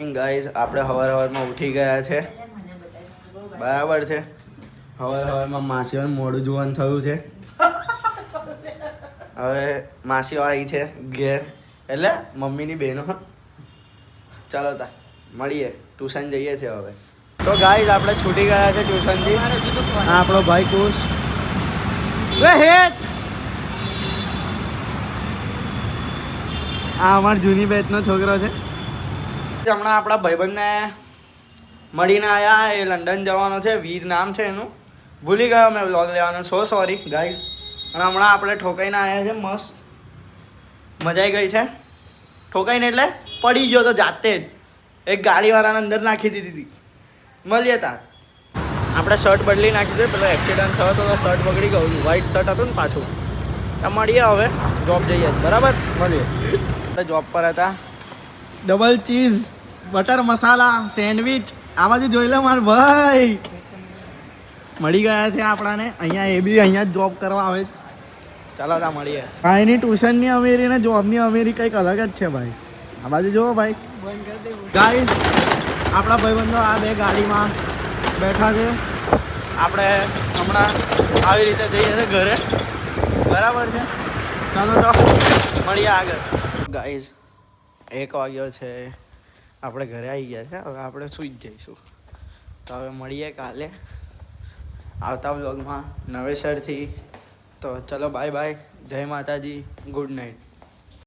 Guys આપણે સવારમાં ઉઠી ગયા છે, બરાબર છે. સવારમાં માસીઓને મોઢું જોવાનું થયું છે. હવે માસીઓ આવી છે ઘેર, એટલે મમ્મીની બહેનો. ચાલો તા મળીએ, ટ્યુશન જઈએ છીએ હવે. તો ગાઈઝ આપણે છૂટી ગયા છે ટ્યુશનથી. આપણો ભાઈ કુશ આ અમારી જૂની બેચનો છોકરો છે. હમણાં આપણા ભાઈબંધને મળીને આવ્યા. એ લંડન જવાનો છે, વીર નામ છે એનું. ભૂલી ગયો મેં વ્લોગ લેવાનો, સો સોરી ગાઈઝ. અને હમણાં આપણે ઠોકાઈને આવ્યા છે, મસ્ત મજા આવી ગઈ છે. ઠોકાઈને એટલે પડી ગયો તો જાતે જ, એક ગાડીવાળાને અંદર નાખી દીધી હતી. મળીએ તાર. આપણે શર્ટ બદલી નાખી દે, પેલો એક્સિડન્ટ થયો તો શર્ટ બગડી ગયું. વ્હાઈટ શર્ટ હતું ને પાછું. મળીએ હવે, જોબ જઈએ બરાબર. મળીએ. આપણે જોબ પર હતા. ડબલ ચીઝ બટર મસાલા સેન્ડવિચ આ બાજુ જોઈ લે માર ભાઈ. મળી ગયા છે આપણાને અહીંયા. એ બી અહીંયા જ જોબ કરવા આવે. ચાલો તા મળીએ. ભાઈની ટ્યુશનની અમેરી ને જોબની અમેરી કંઈક અલગ જ છે ભાઈ. આ બાજુ જુઓ ભાઈ. ગાઈસ આપણા ભાઈબંધો આ બે ગાડીમાં બેઠા છે. આપણે હમણાં આવી રીતે જઈએ છીએ ઘરે, બરાબર છે. ચાલો તો મળીએ આગળ. ગાઈસ 1 વાગ્યો છે, આપણે ઘરે આવી ગયા છે. હવે આપણે સૂઈ જ જઈશું. તો હવે મળીએ કાલે આવતા વ્લોગમાં નવેસરથી. તો ચલો બાય બાય, જય માતાજી, ગુડ નાઇટ.